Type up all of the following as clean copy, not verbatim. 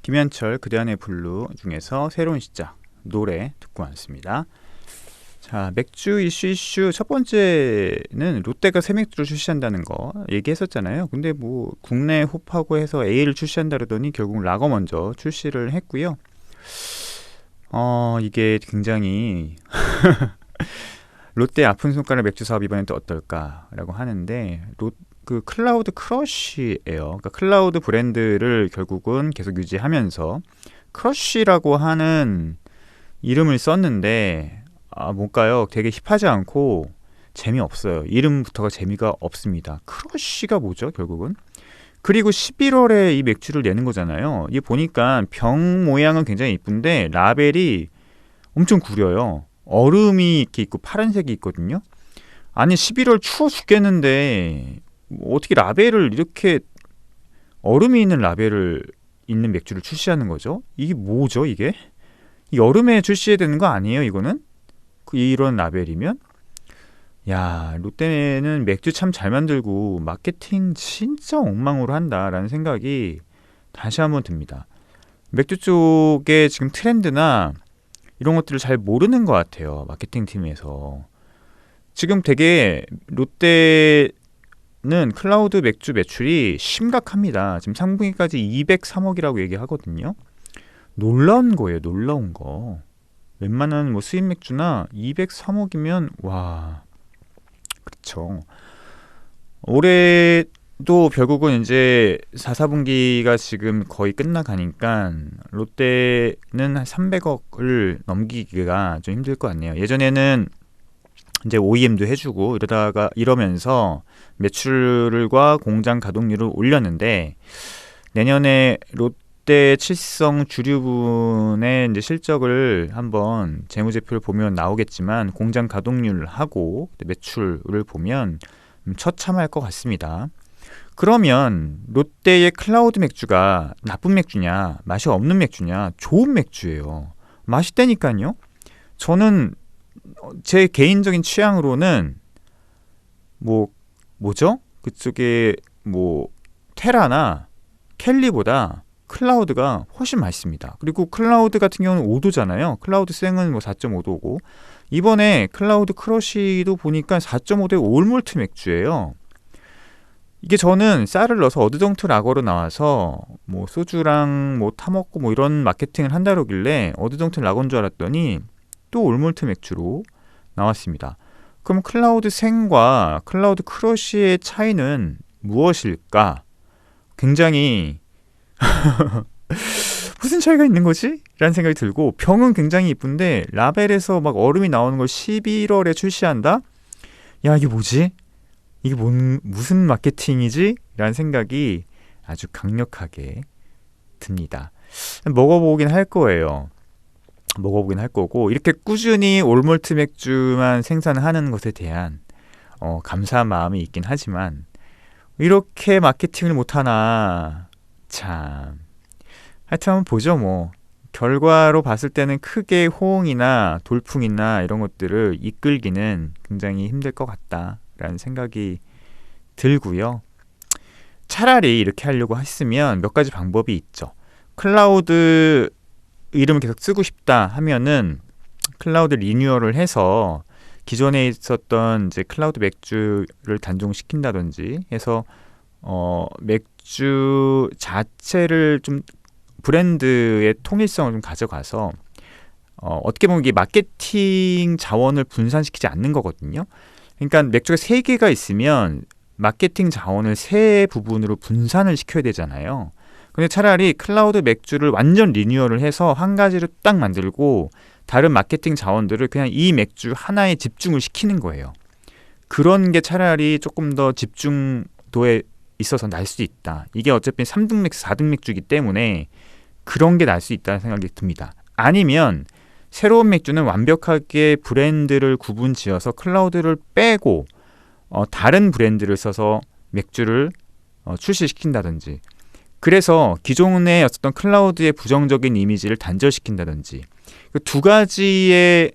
김현철 그대 안의 블루 중에서 새로운 시작 노래 듣고 왔습니다. 자, 맥주 이슈 첫 번째는 롯데가 새 맥주를 출시한다는 거 얘기했었잖아요. 근데 뭐 국내 호프하고 해서 A를 출시한다 그러더니 결국 라거 먼저 출시를 했고요. 이게 굉장히 롯데 아픈 손가락 맥주 사업 이번엔 또 어떨까라고 하는데 그 클라우드 크러쉬예요. 그러니까 클라우드 브랜드를 결국은 계속 유지하면서 크러쉬라고 하는 이름을 썼는데 뭔가요? 되게 힙하지 않고 재미없어요. 이름부터가 재미가 없습니다. 크러쉬가 뭐죠, 결국은? 그리고 11월에 이 맥주를 내는 거잖아요. 이게 보니까 병 모양은 굉장히 이쁜데 라벨이 엄청 구려요. 얼음이 이렇게 있고 파란색이 있거든요. 아니 11월 추워 죽겠는데 어떻게 라벨을 이렇게 얼음이 있는 라벨을 있는 맥주를 출시하는 거죠? 이게 뭐죠, 이게? 여름에 출시해야 되는 거 아니에요, 이거는? 이런 라벨이면? 야, 롯데는 맥주 참 잘 만들고 마케팅 진짜 엉망으로 한다라는 생각이 다시 한번 듭니다. 맥주 쪽에 지금 트렌드나 이런 것들을 잘 모르는 것 같아요, 마케팅 팀에서. 지금 되게 롯데는 클라우드 맥주 매출이 심각합니다. 지금 상분기까지 203억이라고 얘기하거든요. 놀라운 거예요, 놀라운 거. 웬만한 뭐 수입 맥주나 203억이면 와, 그렇죠. 올해도 결국은 이제 4, 4분기가 지금 거의 끝나가니까 롯데는 한 300억을 넘기기가 좀 힘들 것 같네요. 예전에는 이제 OEM도 해주고 이러면서 매출과 공장 가동률을 올렸는데 내년에 롯데 칠성 주류분의 이제 실적을 한번 재무제표를 보면 나오겠지만 공장 가동률하고 매출을 보면 처참할 것 같습니다. 그러면 롯데의 클라우드 맥주가 나쁜 맥주냐, 맛이 없는 맥주냐, 좋은 맥주예요. 맛있다니까요. 저는 제 개인적인 취향으로는 뭐죠? 그쪽에 뭐 테라나 켈리보다 클라우드가 훨씬 맛있습니다. 그리고 클라우드 같은 경우는 5도잖아요. 클라우드 생은 뭐 4.5도고 이번에 클라우드 크러쉬도 보니까 4.5대 올몰트 맥주예요. 이게 저는 쌀을 넣어서 어드정트 라거로 나와서 뭐 소주랑 뭐 타먹고 뭐 이런 마케팅을 한다 그러길래 어드정트 라거인 줄 알았더니 또 올몰트 맥주로 나왔습니다. 그럼 클라우드 생과 클라우드 크러쉬의 차이는 무엇일까? 굉장히 무슨 차이가 있는 거지? 라는 생각이 들고 병은 굉장히 이쁜데 라벨에서 막 얼음이 나오는 걸 11월에 출시한다? 야, 이게 뭐지? 이게 무슨 마케팅이지? 라는 생각이 아주 강력하게 듭니다. 먹어보긴 할 거예요. 먹어보긴 할 거고 이렇게 꾸준히 올몰트 맥주만 생산하는 것에 대한 감사한 마음이 있긴 하지만 이렇게 마케팅을 못하나 참 하여튼 한번 보죠. 뭐 결과로 봤을 때는 크게 호응이나 돌풍이나 이런 것들을 이끌기는 굉장히 힘들 것 같다라는 생각이 들고요. 차라리 이렇게 하려고 했으면 몇 가지 방법이 있죠. 클라우드 이름을 계속 쓰고 싶다 하면은 클라우드 리뉴얼을 해서 기존에 있었던 이제 클라우드 맥주를 단종시킨다든지 해서 맥주 자체를 좀 브랜드의 통일성을 좀 가져가서 어떻게 보면 이게 마케팅 자원을 분산시키지 않는 거거든요. 그러니까 맥주가 3개가 있으면 마케팅 자원을 3부분으로 분산을 시켜야 되잖아요. 근데 차라리 클라우드 맥주를 완전 리뉴얼을 해서 한 가지를 딱 만들고 다른 마케팅 자원들을 그냥 이 맥주 하나에 집중을 시키는 거예요. 그런 게 차라리 조금 더 집중도에 있어서 날 수 있다. 이게 어차피 3등 맥주, 4등 맥주이기 때문에 그런 게 날 수 있다는 생각이 듭니다. 아니면 새로운 맥주는 완벽하게 브랜드를 구분 지어서 클라우드를 빼고 다른 브랜드를 써서 맥주를 출시시킨다든지 그래서 기존에 어떤 클라우드의 부정적인 이미지를 단절시킨다든지 그 두 가지의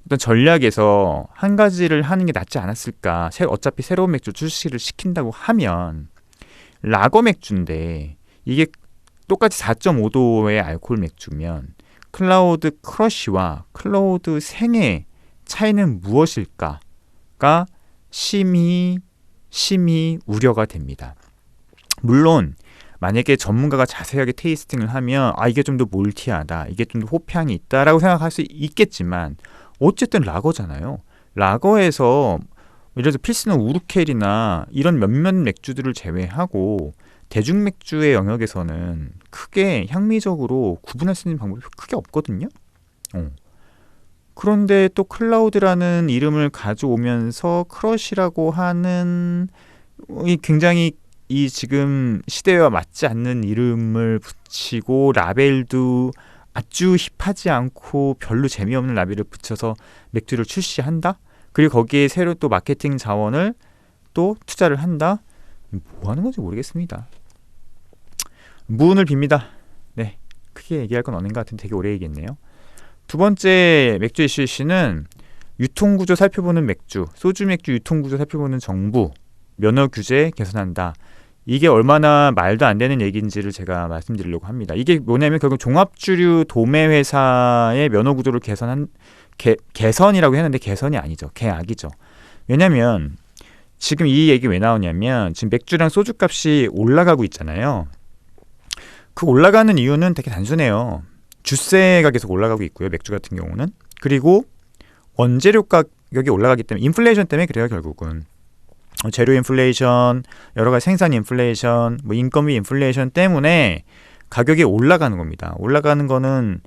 어떤 전략에서 한 가지를 하는 게 낫지 않았을까. 어차피 새로운 맥주 출시를 시킨다고 하면 라거 맥주인데 이게 똑같이 4.5도의 알코올 맥주면 클라우드 크러쉬와 클라우드 생의 차이는 무엇일까가 심히 우려가 됩니다. 물론 만약에 전문가가 자세하게 테이스팅을 하면 이게 좀 더 몰티하다, 이게 좀 더 호평이 있다라고 생각할 수 있겠지만 어쨌든 라거잖아요. 라거에서 예를 들어서 필스너 우르켈이나 이런 몇몇 맥주들을 제외하고 대중 맥주의 영역에서는 크게 향미적으로 구분할 수 있는 방법이 크게 없거든요. 그런데 또 클라우드라는 이름을 가져오면서 크러쉬라고 하는 굉장히 이 지금 시대와 맞지 않는 이름을 붙이고 라벨도 아주 힙하지 않고 별로 재미없는 라벨을 붙여서 맥주를 출시한다? 그리고 거기에 새로 또 마케팅 자원을 또 투자를 한다? 뭐 하는 건지 모르겠습니다. 무운을 빕니다. 네, 크게 얘기할 건 없는 것 같은데 되게 오래 얘기했네요. 두 번째 맥주 이슈는 유통구조 살펴보는 맥주, 소주 맥주 유통구조 살펴보는 정부, 면허 규제 개선한다. 이게 얼마나 말도 안 되는 얘기인지를 제가 말씀드리려고 합니다. 이게 뭐냐면 결국 종합주류 도매회사의 면허 구조를 개선이라고 했는데 개선이 아니죠. 개악이죠. 왜냐면 지금 이 얘기 왜 나오냐면 지금 맥주랑 소주 값이 올라가고 있잖아요. 그 올라가는 이유는 되게 단순해요. 주세가 계속 올라가고 있고요. 맥주 같은 경우는. 그리고 원재료 가격이 올라가기 때문에 인플레이션 때문에 그래요. 결국은. 재료 인플레이션, 여러 가지 생산 인플레이션, 뭐 인건비 인플레이션 때문에 가격이 올라가는 겁니다. 올라가는 거는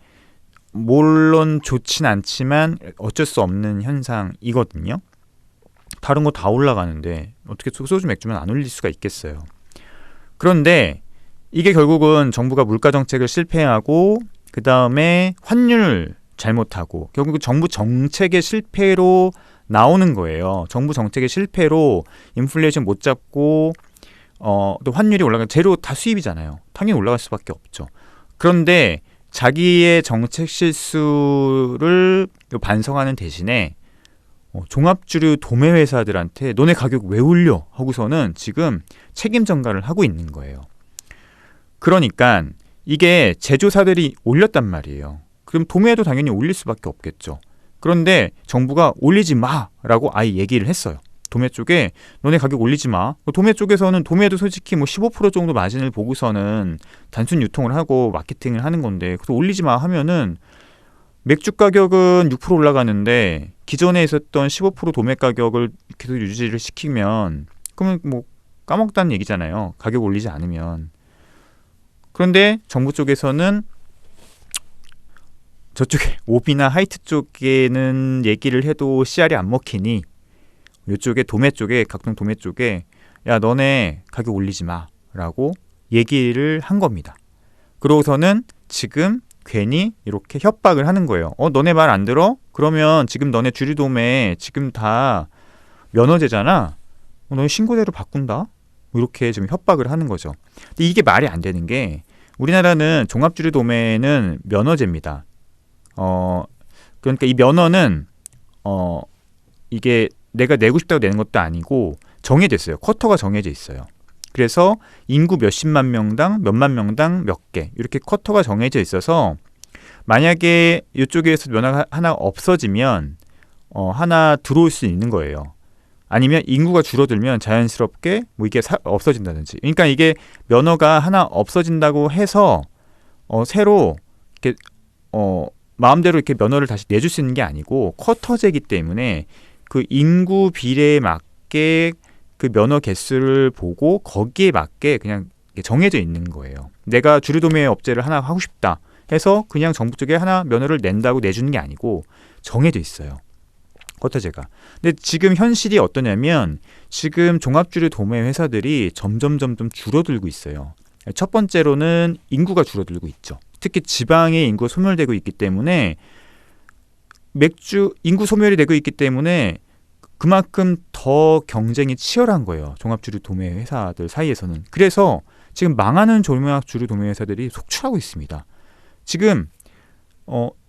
물론 좋진 않지만 어쩔 수 없는 현상이거든요. 다른 거 다 올라가는데 어떻게 소주 맥주만 안 올릴 수가 있겠어요. 그런데 이게 결국은 정부가 물가 정책을 실패하고 그 다음에 환율 잘못하고 결국 정부 정책의 실패로 나오는 거예요. 정부 정책의 실패로 인플레이션 못 잡고 또 환율이 올라가 재료 다 수입이잖아요. 당연히 올라갈 수밖에 없죠. 그런데 자기의 정책 실수를 반성하는 대신에 종합주류 도매회사들한테 너네 가격 왜 올려? 하고서는 지금 책임 전가를 하고 있는 거예요. 그러니까 이게 제조사들이 올렸단 말이에요. 그럼 도매도 당연히 올릴 수밖에 없겠죠. 그런데 정부가 올리지 마라고 아예 얘기를 했어요. 도매 쪽에 너네 가격 올리지 마. 도매 쪽에서는 도매도 솔직히 뭐 15% 정도 마진을 보고서는 단순 유통을 하고 마케팅을 하는 건데 그래서 올리지 마 하면은 맥주 가격은 6% 올라가는데 기존에 있었던 15% 도매 가격을 계속 유지를 시키면 그러면 뭐 까먹다는 얘기잖아요. 가격 올리지 않으면. 그런데 정부 쪽에서는 저쪽에 오비나 하이트 쪽에는 얘기를 해도 씨알이 안 먹히니 이쪽에 도매 쪽에 각종 도매 쪽에 야 너네 가격 올리지 마라고 얘기를 한 겁니다. 그러고서는 지금 괜히 이렇게 협박을 하는 거예요. 너네 말 안 들어? 그러면 지금 너네 주류도매 지금 다 면허제잖아. 너네 신고제로 바꾼다? 이렇게 지금 협박을 하는 거죠. 근데 이게 말이 안 되는 게 우리나라는 종합주류도매는 면허제입니다. 그러니까 이 면허는 이게 내가 내고 싶다고 내는 것도 아니고 정해져 있어요. 쿼터가 정해져 있어요. 그래서 인구 몇십만 명당 몇만 명당 몇 개 이렇게 쿼터가 정해져 있어서 만약에 이쪽에서 면허가 하나 없어지면 하나 들어올 수 있는 거예요. 아니면 인구가 줄어들면 자연스럽게 뭐 이게 없어진다든지. 그러니까 이게 면허가 하나 없어진다고 해서 새로 이렇게 마음대로 이렇게 면허를 다시 내줄 수 있는 게 아니고 쿼터제이기 때문에 그 인구 비례에 맞게 그 면허 개수를 보고 거기에 맞게 그냥 정해져 있는 거예요. 내가 주류도매 업체를 하나 하고 싶다 해서 그냥 정부 쪽에 하나 면허를 낸다고 내주는 게 아니고 정해져 있어요. 쿼터제가. 근데 지금 현실이 어떠냐면 지금 종합주류 도매 회사들이 점점 줄어들고 있어요. 첫 번째로는 인구가 줄어들고 있죠. 특히 지방의 인구가 소멸되고 있기 때문에 맥주 인구 소멸이 되고 있기 때문에 그만큼 더 경쟁이 치열한 거예요. 종합주류 도매 회사들 사이에서는. 그래서 지금 망하는 종합주류 도매 회사들이 속출하고 있습니다. 지금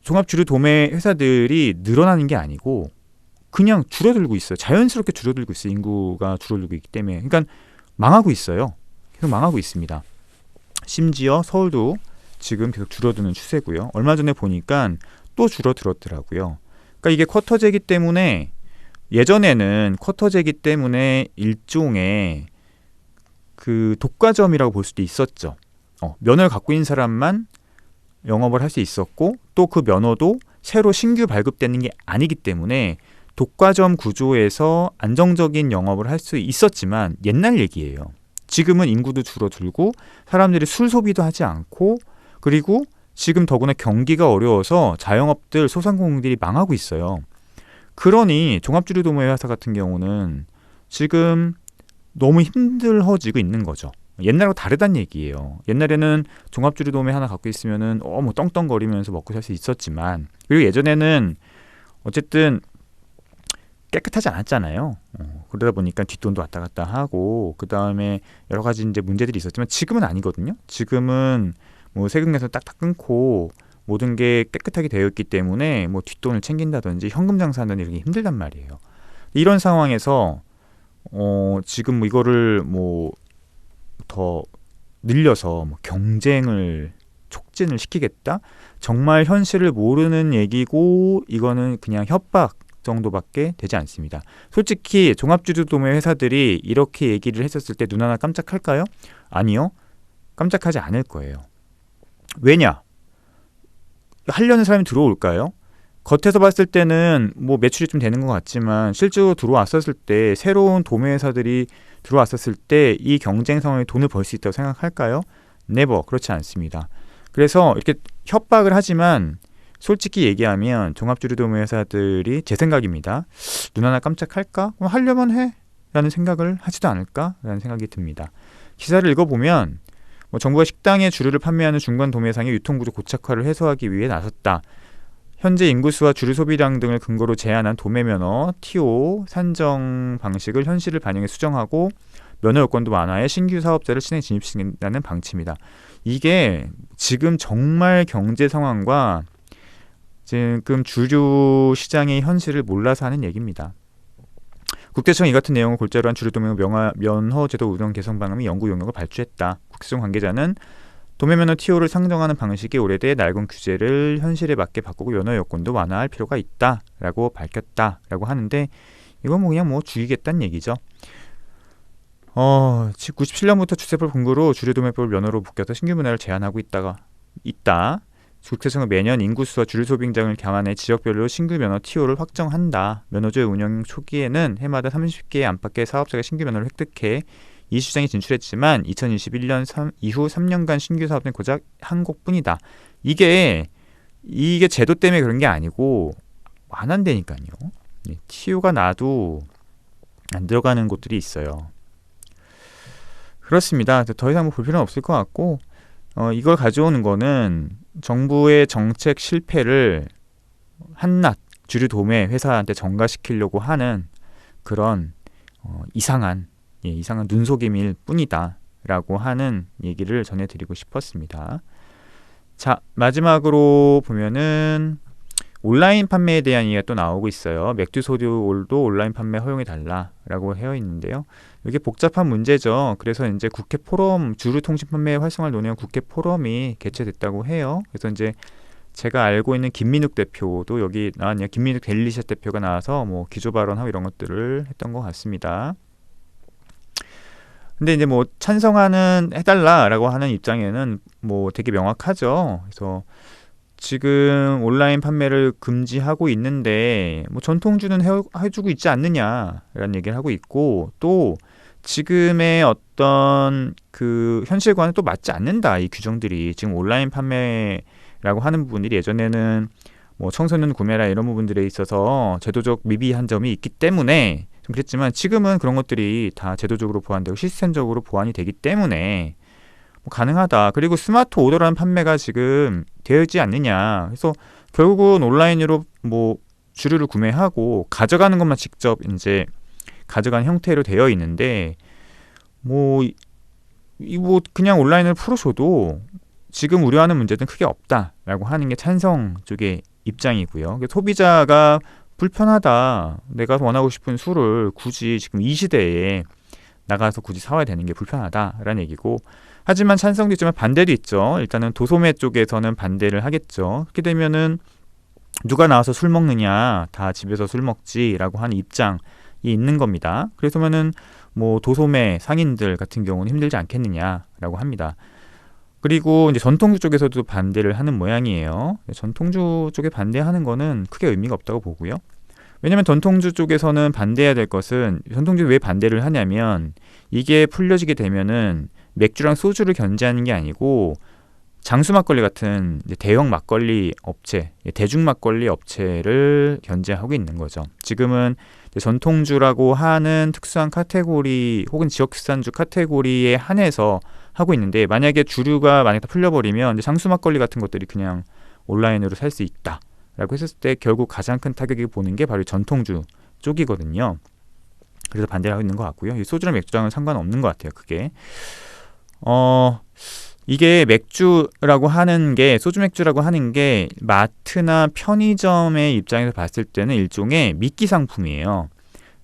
종합주류 도매 회사들이 늘어나는 게 아니고 그냥 줄어들고 있어요. 자연스럽게 줄어들고 있어요. 인구가 줄어들고 있기 때문에. 그러니까 망하고 있어요. 계속 망하고 있습니다. 심지어 서울도 지금 계속 줄어드는 추세고요. 얼마 전에 보니까 또 줄어들었더라고요. 그러니까 이게 쿼터제기 때문에 예전에는 쿼터제기 때문에 일종의 그 독과점이라고 볼 수도 있었죠. 면허를 갖고 있는 사람만 영업을 할 수 있었고 또 그 면허도 새로 신규 발급되는 게 아니기 때문에 독과점 구조에서 안정적인 영업을 할 수 있었지만 옛날 얘기예요. 지금은 인구도 줄어들고 사람들이 술 소비도 하지 않고 그리고 지금 더구나 경기가 어려워서 자영업들 소상공인들이 망하고 있어요. 그러니 종합주류도매 회사 같은 경우는 지금 너무 힘들어지고 있는 거죠. 옛날하고 다르단 얘기예요. 옛날에는 종합주류도매 하나 갖고 있으면은 뭐 떵떵거리면서 먹고 살 수 있었지만 그리고 예전에는 어쨌든 깨끗하지 않았잖아요. 그러다 보니까 뒷돈도 왔다 갔다 하고 그 다음에 여러 가지 이제 문제들이 있었지만 지금은 아니거든요. 지금은 뭐 세금 내서 딱딱 끊고 모든 게 깨끗하게 되어 있기 때문에 뭐 뒷돈을 챙긴다든지 현금 장사하는 일이 힘들단 말이에요. 이런 상황에서 지금 뭐 이거를 뭐 더 늘려서 뭐 경쟁을 촉진을 시키겠다? 정말 현실을 모르는 얘기고 이거는 그냥 협박 정도밖에 되지 않습니다. 솔직히 종합주류도매 회사들이 이렇게 얘기를 했었을 때 눈 하나 깜짝할까요? 아니요. 깜짝하지 않을 거예요. 왜냐? 하려는 사람이 들어올까요? 겉에서 봤을 때는 뭐 매출이 좀 되는 것 같지만 실제로 들어왔었을 때 새로운 도매회사들이 들어왔었을 때 이 경쟁 상황에 돈을 벌 수 있다고 생각할까요? 네버 그렇지 않습니다. 그래서 이렇게 협박을 하지만 솔직히 얘기하면 종합주류도매 회사들이 제 생각입니다. 눈 하나 깜짝할까? 그럼 하려면 해 라는 생각을 하지도 않을까? 라는 생각이 듭니다. 기사를 읽어보면 뭐 정부가 식당에 주류를 판매하는 중간 도매상의 유통구조 고착화를 해소하기 위해 나섰다. 현재 인구수와 주류 소비량 등을 근거로 제한한 도매면허, TO 산정 방식을 현실을 반영해 수정하고 면허 요건도 완화해 신규 사업자를 시장에 진입시킨다는 방침이다. 이게 지금 정말 경제 상황과 지금 주류 시장의 현실을 몰라서 하는 얘기입니다. 국세청이 이 같은 내용을 골자로 한 주류도매 면허 제도 운영 개선 방안의 연구 용역을 발주했다. 국세청 관계자는 도매면허 TO를 상정하는 방식이 오래돼 낡은 규제를 현실에 맞게 바꾸고 면허 요건도 완화할 필요가 있다라고 밝혔다라고 하는데 이건 뭐 그냥 뭐 죽이겠다는 얘기죠. 97년부터 주세법 근거로 주류도매법을 면허로 묶여서 신규 분야를 제한하고 있다. 국세청은 매년 인구수와 주류 소비량을 감안해 지역별로 신규 면허 TO를 확정한다. 면허제 운영 초기에는 해마다 30개의 안팎의 사업자가 신규 면허를 획득해 이 시장에 진출했지만 2021년 이후 3년간 신규 사업은 고작 한 곳뿐이다. 이게 제도 때문에 그런 게 아니고 안 한다니까요. TO가 나도 안 들어가는 곳들이 있어요. 그렇습니다. 더 이상 볼 필요는 없을 것 같고 이걸 가져오는 거는 정부의 정책 실패를 한낱 주류 도매 회사한테 전가시키려고 하는 그런 이상한 눈속임일 뿐이다 라고 하는 얘기를 전해드리고 싶었습니다. 자, 마지막으로 보면은 온라인 판매에 대한 얘기가 또 나오고 있어요. 맥주 소주도 온라인 판매 허용해달라라고 되어 있는데요. 이게 복잡한 문제죠. 그래서 이제 국회 포럼 주류통신 판매 활성화를 논의한 국회 포럼이 개최됐다고 해요. 그래서 이제 제가 알고 있는 김민욱 대표도 여기 나왔네요. 김민욱 델리샷 대표가 나와서 뭐 기조 발언하고 이런 것들을 했던 것 같습니다. 근데 이제 뭐 찬성하는 해달라라고 하는 입장에는 뭐 되게 명확하죠. 그래서 지금 온라인 판매를 금지하고 있는데 뭐 전통주는 해주고 있지 않느냐라는 얘기를 하고 있고 또 지금의 어떤 그 현실과는 또 맞지 않는다. 이 규정들이 지금 온라인 판매라고 하는 부분들이 예전에는 뭐 청소년 구매라 이런 부분들에 있어서 제도적 미비한 점이 있기 때문에 좀 그랬지만 지금은 그런 것들이 다 제도적으로 보완되고 시스템적으로 보완이 되기 때문에 뭐 가능하다. 그리고 스마트 오더라는 판매가 지금 되어 있지 않느냐. 그래서 결국은 온라인으로 뭐 주류를 구매하고 가져가는 것만 직접 이제 가져가는 형태로 되어 있는데 뭐 그냥 온라인을 풀어줘도 지금 우려하는 문제는 크게 없다라고 하는 게 찬성 쪽의 입장이고요. 소비자가 불편하다. 내가 원하고 싶은 술을 굳이 지금 이 시대에 나가서 굳이 사와야 되는 게 불편하다라는 얘기고 하지만 찬성도 있지만 반대도 있죠. 일단은 도소매 쪽에서는 반대를 하겠죠. 그렇게 되면은 누가 나와서 술 먹느냐, 다 집에서 술 먹지라고 하는 입장이 있는 겁니다. 그래서면은 뭐 도소매 상인들 같은 경우는 힘들지 않겠느냐라고 합니다. 그리고 이제 전통주 쪽에서도 반대를 하는 모양이에요. 전통주 쪽에 반대하는 거는 크게 의미가 없다고 보고요. 왜냐하면 전통주 쪽에서는 반대해야 될 것은, 전통주 왜 반대를 하냐면 이게 풀려지게 되면은 맥주랑 소주를 견제하는 게 아니고 장수 막걸리 같은 이제 대형 막걸리 업체, 대중 막걸리 업체를 견제하고 있는 거죠. 지금은 전통주라고 하는 특수한 카테고리 혹은 지역특산주 카테고리에 한해서 하고 있는데, 만약에 주류가 만약 다 풀려버리면 이제 장수 막걸리 같은 것들이 그냥 온라인으로 살 수 있다라고 했을 때 결국 가장 큰 타격이 보는 게 바로 전통주 쪽이거든요. 그래서 반대를 하고 있는 것 같고요. 이 소주랑 맥주랑은 상관없는 것 같아요. 그게 이게 맥주라고 하는 게, 소주 맥주라고 하는 게 마트나 편의점의 입장에서 봤을 때는 일종의 미끼 상품이에요.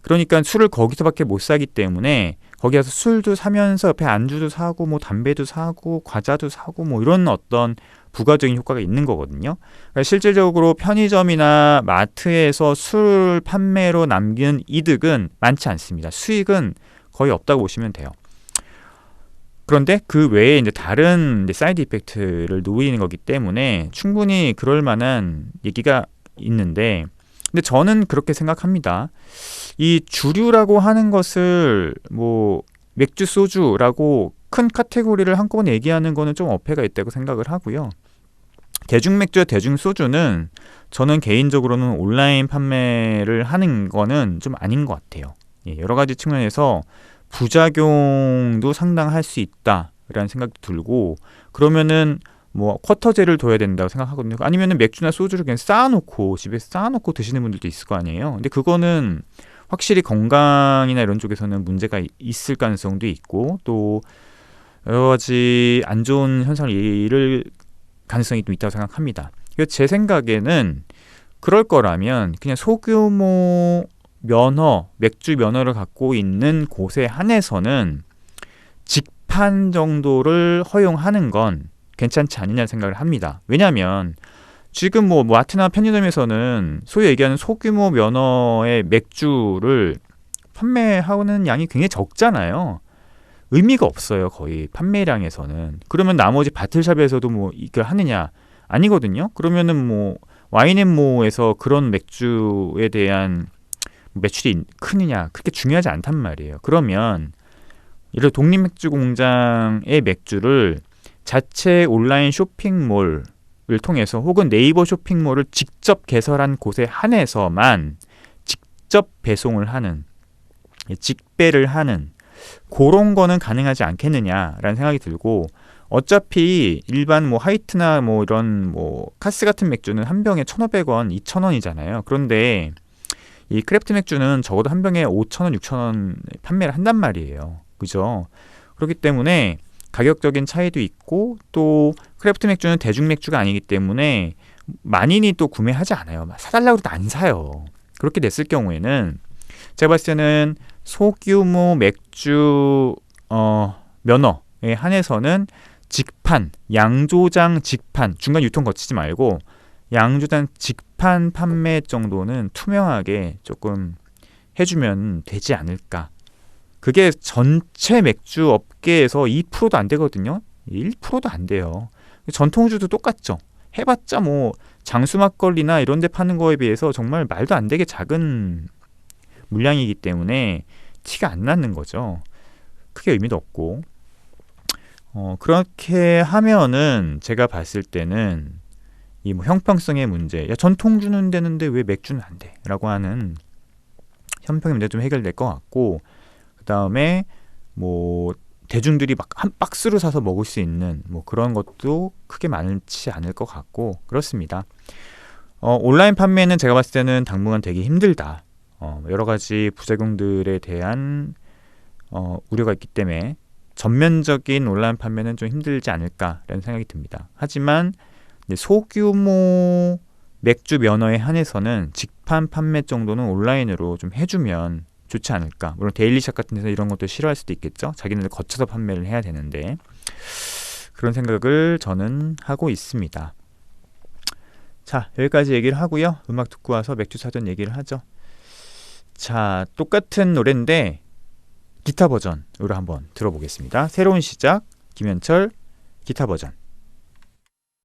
그러니까 술을 거기서밖에 못 사기 때문에 거기 가서 술도 사면서 옆에 안주도 사고 뭐 담배도 사고 과자도 사고 뭐 이런 어떤 부가적인 효과가 있는 거거든요. 그러니까 실질적으로 편의점이나 마트에서 술 판매로 남기는 이득은 많지 않습니다. 수익은 거의 없다고 보시면 돼요. 그런데 그 외에 이제 다른 이제 사이드 이펙트를 노리는 거기 때문에 충분히 그럴 만한 얘기가 있는데, 근데 저는 그렇게 생각합니다. 이 주류라고 하는 것을 뭐 맥주, 소주라고 큰 카테고리를 한꺼번에 얘기하는 거는 좀 어폐가 있다고 생각을 하고요. 대중맥주와 대중소주는 저는 개인적으로는 온라인 판매를 하는 거는 좀 아닌 것 같아요. 여러 가지 측면에서 부작용도 상당할 수 있다라는 생각도 들고, 그러면은 뭐 쿼터제를 둬야 된다고 생각하거든요. 아니면은 맥주나 소주를 그냥 쌓아놓고 집에 쌓아놓고 드시는 분들도 있을 거 아니에요. 근데 그거는 확실히 건강이나 이런 쪽에서는 문제가 있을 가능성도 있고, 또 여러 가지 안 좋은 현상을 이를 가능성이 좀 있다고 생각합니다. 그래서 제 생각에는 그럴 거라면 그냥 소규모 면허, 맥주 면허를 갖고 있는 곳에 한해서는 직판 정도를 허용하는 건 괜찮지 않느냐 생각을 합니다. 왜냐하면 지금 뭐 마트나 편의점에서는 소위 얘기하는 소규모 면허의 맥주를 판매하는 양이 굉장히 적잖아요. 의미가 없어요. 거의 판매량에서는. 그러면 나머지 바틀샵에서도 뭐 이걸 하느냐? 아니거든요. 그러면은 뭐 와인앤모에서 그런 맥주에 대한 매출이 크느냐, 그렇게 중요하지 않단 말이에요. 그러면 예를 들어 독립맥주공장의 맥주를 자체 온라인 쇼핑몰을 통해서 혹은 네이버 쇼핑몰을 직접 개설한 곳에 한해서만 직접 배송을 하는, 직배를 하는 그런 거는 가능하지 않겠느냐라는 생각이 들고, 어차피 일반 뭐 하이트나 뭐 이런 뭐 카스 같은 맥주는 한 병에 1,500원, 2,000원이잖아요. 그런데 이 크래프트 맥주는 적어도 한 병에 5,000원, 6,000원 판매를 한단 말이에요. 그죠? 그렇기 때문에 가격적인 차이도 있고, 또 크래프트 맥주는 대중 맥주가 아니기 때문에 만인이 또 구매하지 않아요. 사달라고 해도 안 사요. 그렇게 됐을 경우에는 제가 봤을 때는 소규모 맥주 면허에 한해서는 직판, 양조장 직판, 중간 유통 거치지 말고 양조장 직판 판매 정도는 투명하게 조금 해주면 되지 않을까. 그게 전체 맥주 업계에서 2%도 안 되거든요. 1%도 안 돼요. 전통주도 똑같죠. 해봤자 뭐 장수 막걸리나 이런 데 파는 거에 비해서 정말 말도 안 되게 작은 물량이기 때문에 티가 안 나는 거죠. 크게 의미도 없고. 그렇게 하면은 제가 봤을 때는 이 뭐 형평성의 문제, 야 전통주는 되는데 왜 맥주는 안 돼? 라고 하는 형평의 문제 좀 해결될 것 같고, 그 다음에 뭐 대중들이 막 한 박스로 사서 먹을 수 있는 뭐 그런 것도 크게 많지 않을 것 같고 그렇습니다. 온라인 판매는 제가 봤을 때는 당분간 되게 힘들다. 여러 가지 부작용들에 대한 우려가 있기 때문에 전면적인 온라인 판매는 좀 힘들지 않을까라는 생각이 듭니다. 하지만 소규모 맥주 면허에 한해서는 직판 판매 정도는 온라인으로 좀 해주면 좋지 않을까. 물론 데일리샵 같은 데서 이런 것도 싫어할 수도 있겠죠. 자기네들 거쳐서 판매를 해야 되는데. 그런 생각을 저는 하고 있습니다. 자, 여기까지 얘기를 하고요. 음악 듣고 와서 맥주 사전 얘기를 하죠. 자, 똑같은 노래인데 기타 버전으로 한번 들어보겠습니다. 새로운 시작, 김현철 기타 버전.